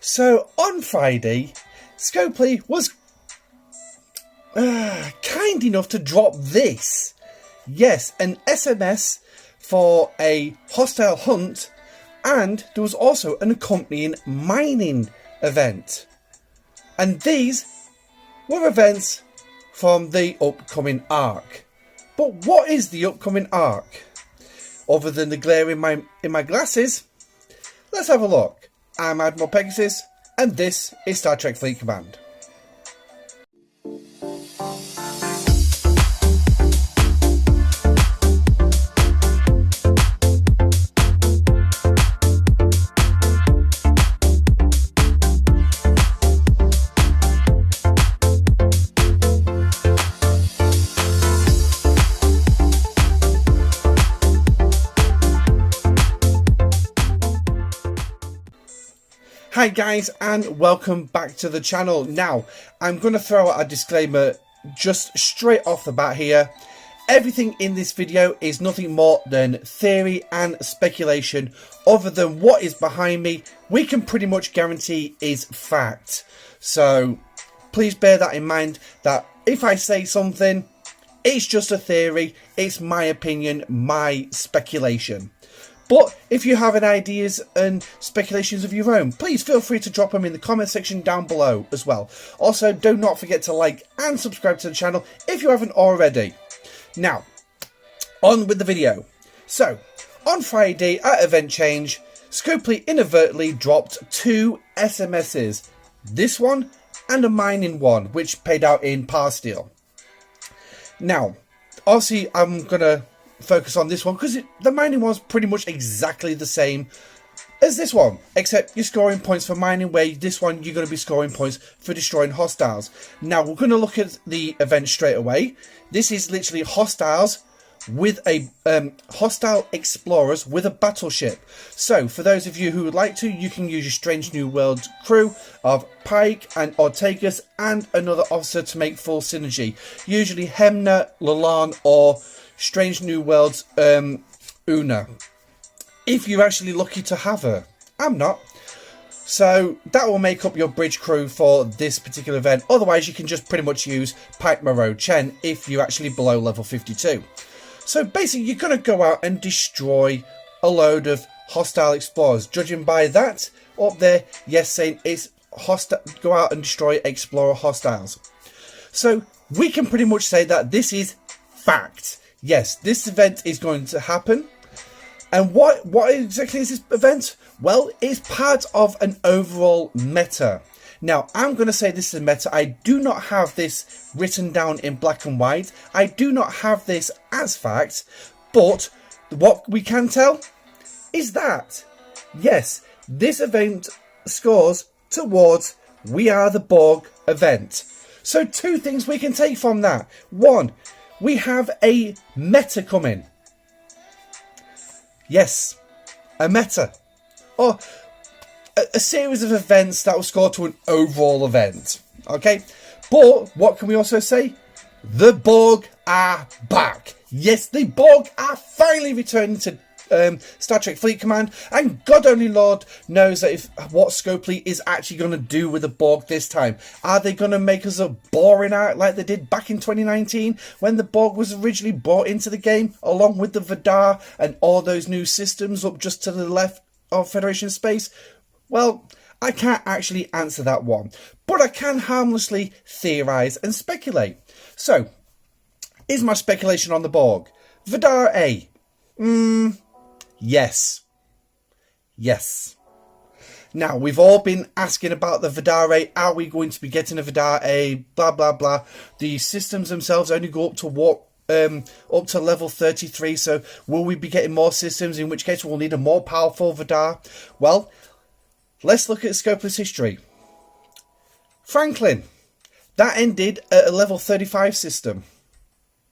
So on Friday, Scopley was kind enough to drop this. Yes, an SMS for a hostile hunt, and there was also an accompanying mining event. And these were events from the upcoming arc. But what is the upcoming arc? Other than the glare in my glasses, let's have a look. I'm Admiral Pegasus, and this is Star Trek Fleet Command. Hi guys, and welcome back to the channel. Now, I'm going to throw out a disclaimer just straight off the bat here. Everything in this video is nothing more than theory and speculation. Other than what is behind me, we can pretty much guarantee is fact. So, please bear that in mind, that if I say something, it's just a theory, it's my opinion, my speculation. But if you have any ideas and speculations of your own, please feel free to drop them in the comment section down below as well. Also, do not forget to like and subscribe to the channel if you haven't already. Now, on with the video. So, on Friday at Event Change, Scopley inadvertently dropped two SMSs. This one and a mining one, which paid out in par steel. Now, obviously I'm going to focus on this one because the mining one's pretty much exactly the same as this one, except you're scoring points for mining, where this one you're going to be scoring points for destroying hostiles. Now we're going to look at the event straight away. This is literally hostiles with a hostile explorers with a battleship. So for those of you who would like to, you can use your Strange New Worlds crew of Pike and Ortegas and another officer to make full synergy, usually Hemna, Lalan, or Strange New Worlds Una, if you're actually lucky to have her. I'm not. So that will make up your bridge crew for this particular event. Otherwise you can just pretty much use Pike, Moreau, Chen if you're actually below level 52. So basically you're going to go out and destroy a load of hostile explorers. Judging by that up there, yes, saying it's hostile, go out and destroy explorer hostiles. So we can pretty much say that this is fact. Yes, this event is going to happen. And what exactly is this event? Well, it's part of an overall meta. Now, I'm going to say this is a meta. I do not have this written down in black and white. I do not have this as fact. But what we can tell is that, yes, this event scores towards We Are the Borg event. So two things we can take from that. One, we have a meta coming. Yes, a meta. Or a series of events that will score to an overall event. Okay? But what can we also say? The Borg are back. Yes, the Borg are finally returning to Star Trek Fleet Command, and God only Lord knows that what Scopley is actually going to do with the Borg this time. Are they going to make us a boring out like they did back in 2019 when the Borg was originally brought into the game along with the Vidar and all those new systems up just to the left of Federation space? Well, I can't actually answer that one, but I can harmlessly theorise and speculate. So, is my speculation on the Borg Vidar A? Yes. Yes. Now, we've all been asking about the Vidar A. Are we going to be getting a Vidar A? Blah, blah, blah. The systems themselves only go up to level 33. So, will we be getting more systems? In which case, we'll need a more powerful Vidar. Well, let's look at Scopley's history. Franklin. That ended at a level 35 system.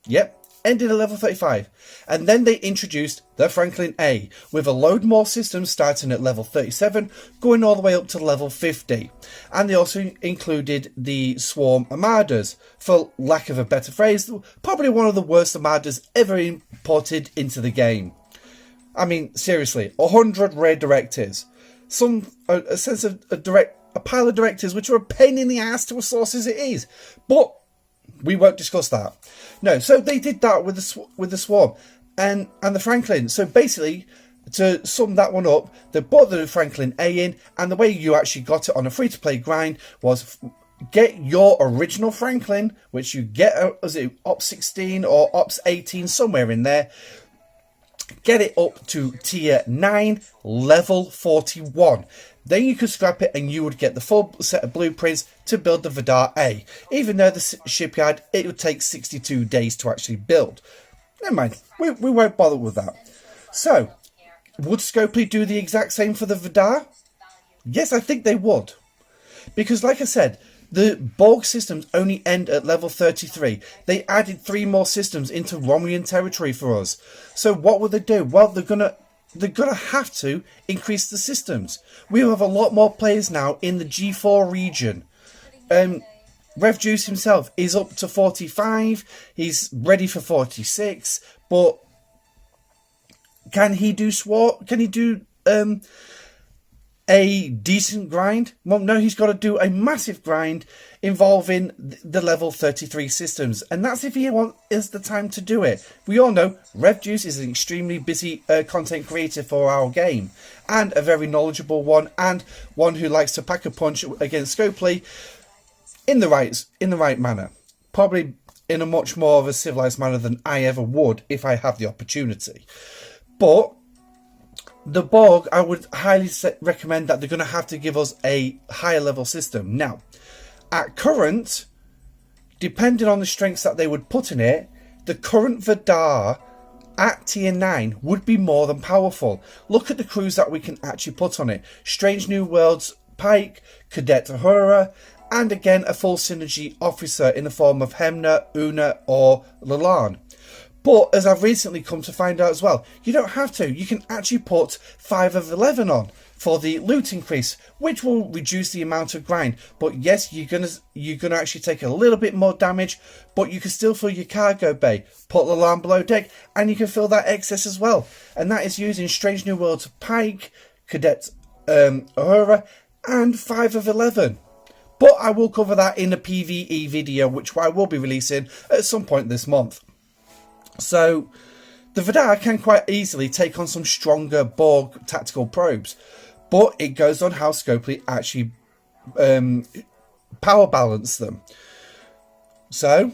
Yep. Ended at level 35, and then they introduced the Franklin A with a load more systems starting at level 37 going all the way up to level 50, and they also included the Swarm Armadas, for lack of a better phrase, probably one of the worst Armadas ever imported into the game. I mean, seriously, 100 rare directives, a sense of a direct a pile of directives which are a pain in the ass to source as it is. But we won't discuss that. No, so they did that with the Swarm and the Franklin. So basically, to sum that one up, they brought the Franklin A in, and the way you actually got it on a free-to-play grind was get your original Franklin, which you get, was it Ops 16 or Ops 18, somewhere in there. Get it up to tier 9, level 41. Then you could scrap it and you would get the full set of blueprints to build the Vidar A. Even though the shipyard, it would take 62 days to actually build. Never mind, we won't bother with that. So, would Scopley do the exact same for the Vidar? Yes, I think they would. Because like I said, the Borg systems only end at level 33. They added 3 more systems into Romulan territory for us. So what would they do? Well, they're gonna have to increase the systems. We have a lot more players now in the G4 region. Rev Juice himself is up to 45. He's ready for 46. But can he do SWAT? Can he do a decent grind? Well, no, he's got to do a massive grind involving the level 33 systems, and that's if he has the time to do it. We all know Rev Juice is an extremely busy content creator for our game, and a very knowledgeable one, and one who likes to pack a punch against Scopley in the right manner, probably in a much more of a civilized manner than I ever would if I have the opportunity. But the Borg, I would highly recommend that they're going to have to give us a higher level system. Now, at current, depending on the strengths that they would put in it, the current Vidar at tier 9 would be more than powerful. Look at the crews that we can actually put on it. Strange New Worlds Pike, Cadet Uhura, and again a full synergy officer in the form of Hemna, Una or Lalan. But as I've recently come to find out as well, you don't have to. You can actually put 5 of 11 on for the loot increase, which will reduce the amount of grind. But yes, you're gonna actually take a little bit more damage, but you can still fill your cargo bay, put the alarm below deck, and you can fill that excess as well. And that is using Strange New Worlds Pike, Cadet Uhura, and 5 of 11. But I will cover that in a PvE video, which I will be releasing at some point this month. So, the Vidar can quite easily take on some stronger Borg tactical probes, but it goes on how Scopley actually power balance them. So,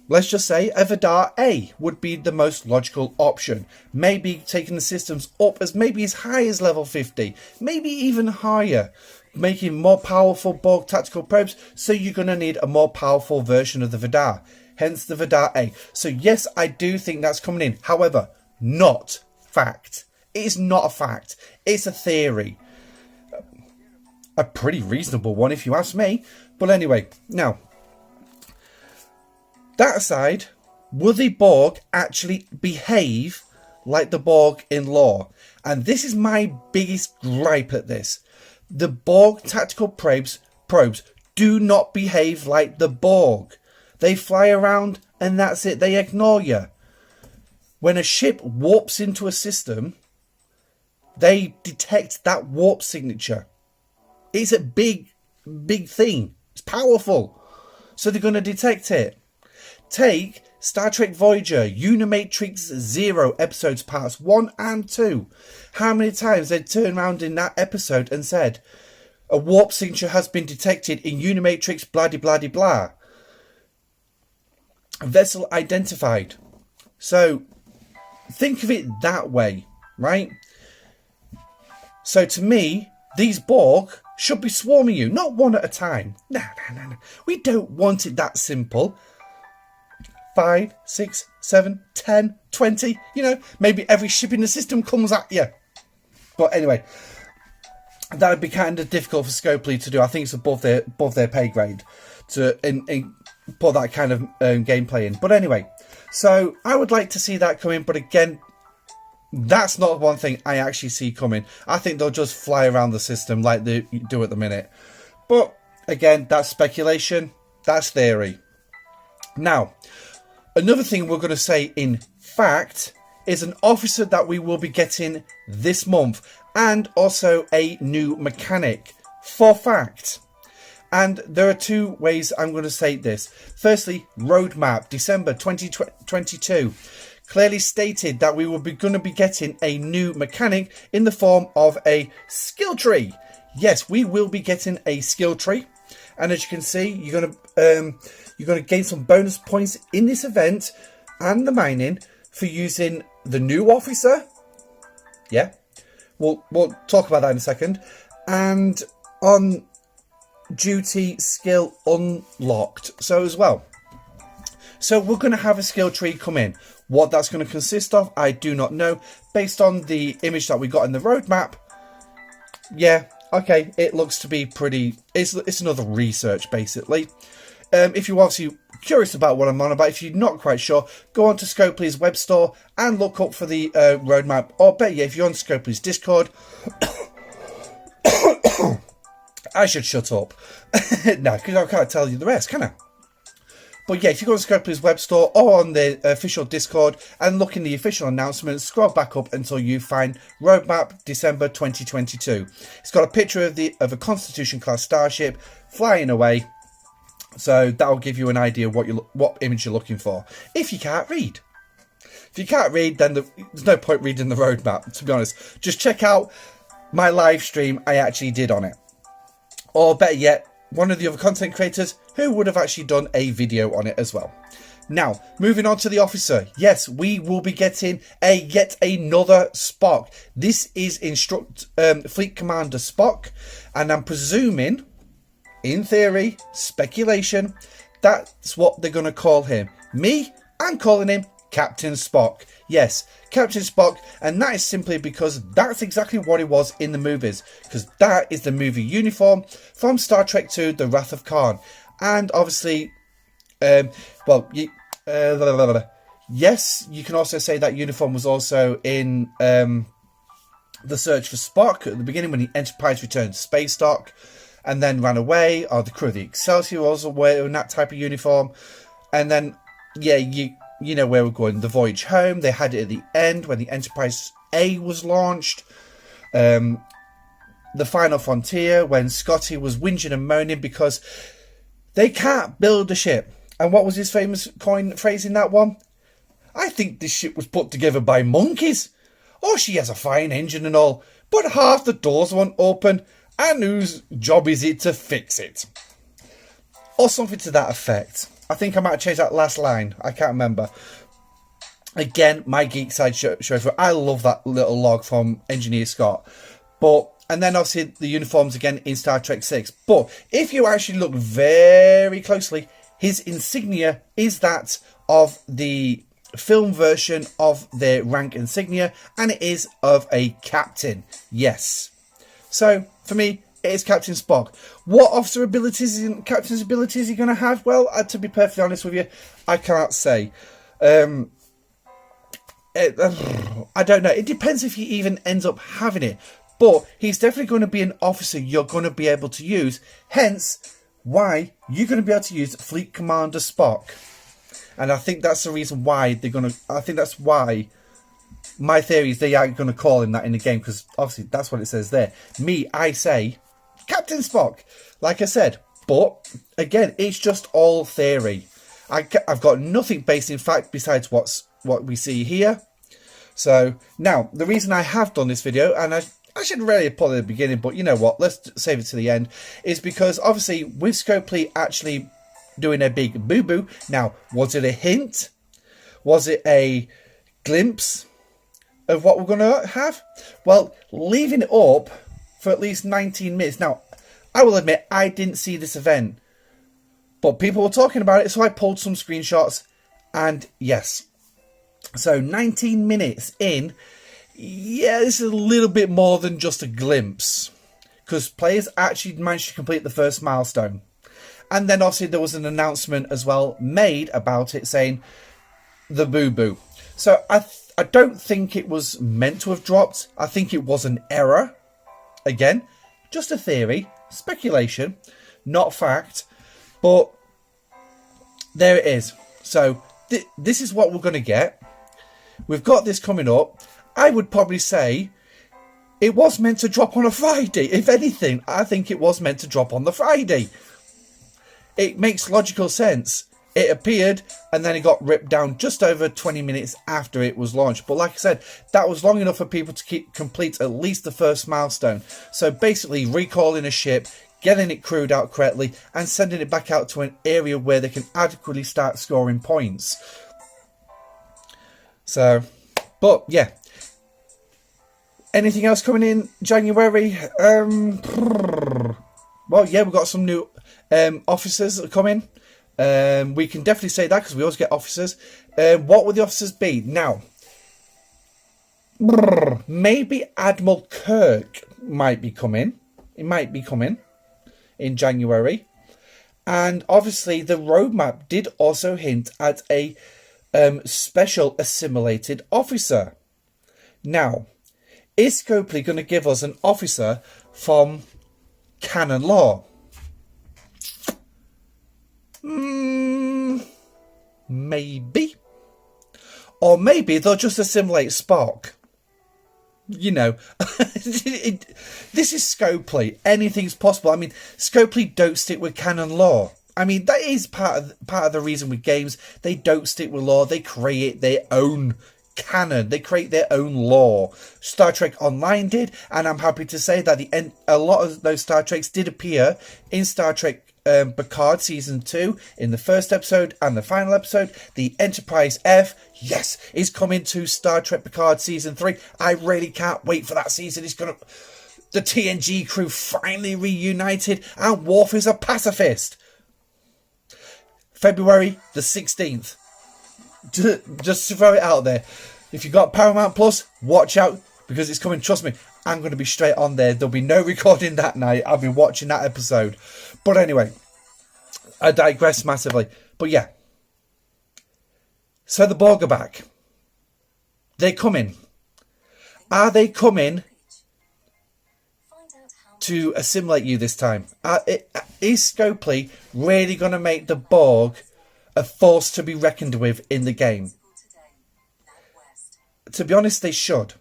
let's just say a Vidar A would be the most logical option. Maybe taking the systems up as high as level 50, maybe even higher, making more powerful Borg tactical probes, so you're going to need a more powerful version of the Vidar. Hence the Vidar A. So yes, I do think that's coming in. However, not fact. It is not a fact. It's a theory. A pretty reasonable one if you ask me. But anyway, now, that aside, will the Borg actually behave like the Borg in lore? And this is my biggest gripe at this. The Borg tactical probes do not behave like the Borg. They fly around and that's it. They ignore you. When a ship warps into a system, they detect that warp signature. It's a big thing. It's powerful. So they're going to detect it. Take Star Trek Voyager, Unimatrix Zero episodes parts 1 and 2. How many times they'd turn around in that episode and said, a warp signature has been detected in Unimatrix blah de blah de blah. Vessel identified. So think of it that way, right? So to me, these Borg should be swarming you, not one at a time. No. We don't want it that simple. 5, 6, 7, 10, 20, maybe every ship in the system comes at you. But anyway, that would be kind of difficult for Scopley to do. I think it's above their pay grade to put that kind of gameplay in. But anyway, so I would like to see that come in, but again, that's not one thing I actually see coming. I think they'll just fly around the system like they do at the minute. But again, that's speculation, that's theory. Now, another thing we're going to say in fact is an officer that we will be getting this month, and also a new mechanic for fact. And there are two ways I'm going to say this. Firstly, roadmap, December 2022. Clearly stated that we will be going to be getting a new mechanic in the form of a skill tree. Yes, we will be getting a skill tree. And as you can see, you're going to gain some bonus points in this event and the mining for using the new officer. Yeah, we'll talk about that in a second. And on duty skill unlocked, so as well. So we're going to have a skill tree come in. What that's going to consist of, I do not know. Based on the image that we got in the roadmap, yeah, okay, it looks to be pretty. It's another research basically. If you're obviously curious about what I'm on about, if you're not quite sure, go on to Scopley's web store and look up for the roadmap. Or better yet, if you're on Scopley's Discord. I should shut up. No, because I can't tell you the rest, can I? But yeah, if you go on Scopley's web store or on the official Discord and look in the official announcements, scroll back up until you find Roadmap December 2022. It's got a picture of a Constitution class starship flying away. So that'll give you an idea of what image you're looking for. If you can't read. If you can't read, then there's no point reading the roadmap, to be honest. Just check out my live stream I actually did on it. Or better yet, one of the other content creators who would have actually done a video on it as well. Now, moving on to the officer. Yes, we will be getting yet another Spock. This is Fleet Commander Spock. And I'm presuming, in theory, speculation, that's what they're going to call him. Me, I'm calling him Captain Spock. Yes, Captain Spock, and that is simply because that's exactly what it was in the movies, because that is the movie uniform from Star Trek II, The Wrath of Khan. And obviously, yes, you can also say that uniform was also in The Search for Spock at the beginning when the Enterprise returned to space dock and then ran away, or the crew of the Excelsior also wearing that type of uniform. And then, yeah, you know where we're going. The Voyage Home, they had it at the end when the Enterprise A was launched. The Final Frontier, when Scotty was whinging and moaning because they can't build a ship. And what was his famous coin phrase in that one? I think this ship was put together by monkeys. Oh, she has a fine engine and all, but half the doors won't open, and whose job is it to fix it? Or something to that effect. I think I might have changed that last line. I can't remember. Again, my geek side show for I love that little log from Engineer Scott. And then obviously the uniforms again in Star Trek 6. But if you actually look very closely, his insignia is that of the film version of their rank insignia, and it is of a captain. Yes. So for me, it is Captain Spock. What officer abilities and captain's abilities is he going to have? Well, to be perfectly honest with you, I can't say. I don't know. It depends if he even ends up having it. But he's definitely going to be an officer you're going to be able to use. Hence, why you're going to be able to use Fleet Commander Spock. And I think that's the reason why they're going to... I think that's why... My theory is they are going to call him that in the game. Because obviously, that's what it says there. Me, I say... Captain Spock, like I said, but again, it's just all theory. I've got nothing based in fact besides what we see here. So now the reason I have done this video, and I should really put it at the beginning, but you know what, let's save it to the end, is because obviously with Scopley actually doing a big boo-boo. Now, was it a hint? Was it a glimpse of what we're going to have? Well, leaving it up for at least 19 minutes. Now, I will admit, I didn't see this event, but people were talking about it, so I pulled some screenshots, and yes. So, 19 minutes in, yeah, this is a little bit more than just a glimpse, because players actually managed to complete the first milestone. And then, obviously, there was an announcement as well made about it, saying, the boo-boo. So, I don't think it was meant to have dropped. I think it was an error. Again, just a theory, speculation, not fact, but there it is. So this is what we're going to get. We've got this coming up. I would probably say it was meant to drop on a Friday. If anything, I think it was meant to drop on the Friday. It makes logical sense. It appeared and then it got ripped down just over 20 minutes after it was launched. But like I said, that was long enough for people to complete at least the first milestone. So basically recalling a ship, getting it crewed out correctly and sending it back out to an area where they can adequately start scoring points. So, but yeah. Anything else coming in January? Well, yeah, we've got some new officers that are coming. We can definitely say that because we always get officers. What would the officers be? Now, maybe Admiral Kirk might be coming. It might be coming in January. And obviously the roadmap did also hint at a special assimilated officer. Now, is Scopley going to give us an officer from canon lore? Maybe. Or maybe they'll just assimilate Spock. You know, this is Scopley. Anything's possible. I mean, Scopley don't stick with canon lore. I mean, that is part of the reason with games. They don't stick with lore. They create their own canon. They create their own lore. Star Trek Online did, and I'm happy to say that a lot of those Star Treks did appear in Star Trek Picard Season 2 in the first episode and the final episode. The Enterprise F, yes, is coming to Star Trek Picard Season 3. I really can't wait for that season. The TNG crew finally reunited and Worf is a pacifist. February the 16th. Just to throw it out there. If you've got Paramount Plus, watch out because it's coming. Trust me, I'm going to be straight on there. There'll be no recording that night. I'll be watching that episode. But anyway, I digress massively. But yeah. So the Borg are back. They're coming. Are they coming to assimilate you this time? Is Scopley really going to make the Borg a force to be reckoned with in the game? To be honest, they should.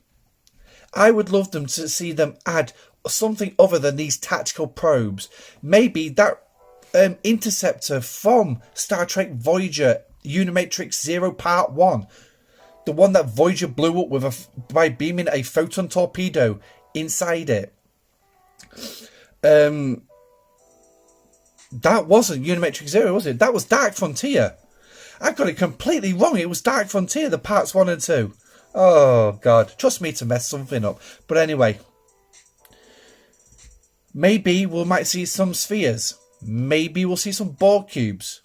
I would love them to see them add something other than these tactical probes. Maybe that interceptor from Star Trek Voyager Unimatrix Zero Part 1. The one that Voyager blew up by beaming a photon torpedo inside it. That wasn't Unimatrix Zero, was it? That was Dark Frontier. I got it completely wrong. It was Dark Frontier, the parts 1 and 2. Oh, God. Trust me to mess something up. But anyway. Maybe we might see some spheres. Maybe we'll see some Borg cubes.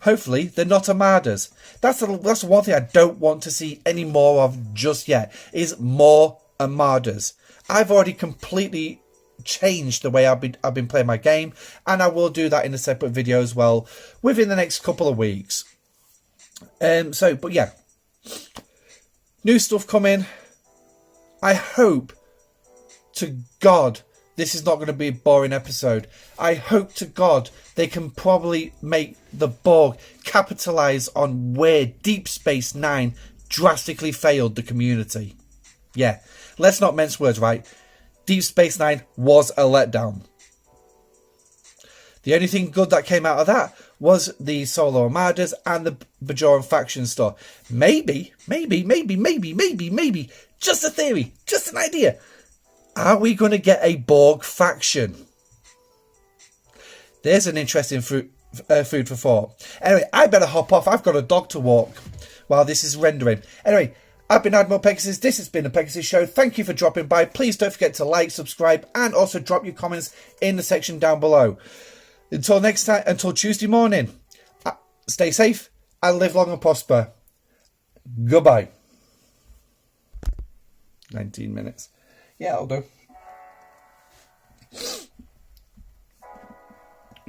Hopefully, they're not armadas. That's the one thing I don't want to see any more of just yet. Is more armadas. I've already completely changed the way I've been playing my game. And I will do that in a separate video as well. Within the next couple of weeks. But yeah. New stuff coming. I hope to God this is not going to be a boring episode. I hope to God they can probably make the Borg capitalise on where Deep Space Nine drastically failed the community. Yeah, let's not mince words, right? Deep Space Nine was a letdown. The only thing good that came out of that was the Solar Armadas and the Bajoran faction store. Maybe, just a theory, just an idea. Are we going to get a Borg faction? There's an interesting food for thought. Anyway, I better hop off. I've got a dog to walk while this is rendering. Anyway, I've been Admiral Pegasus. This has been the Pegasus Show. Thank you for dropping by. Please don't forget to like, subscribe, and also drop your comments in the section down below. Until next time, until Tuesday morning, stay safe and live long and prosper. Goodbye. 19 minutes. Yeah, I'll do.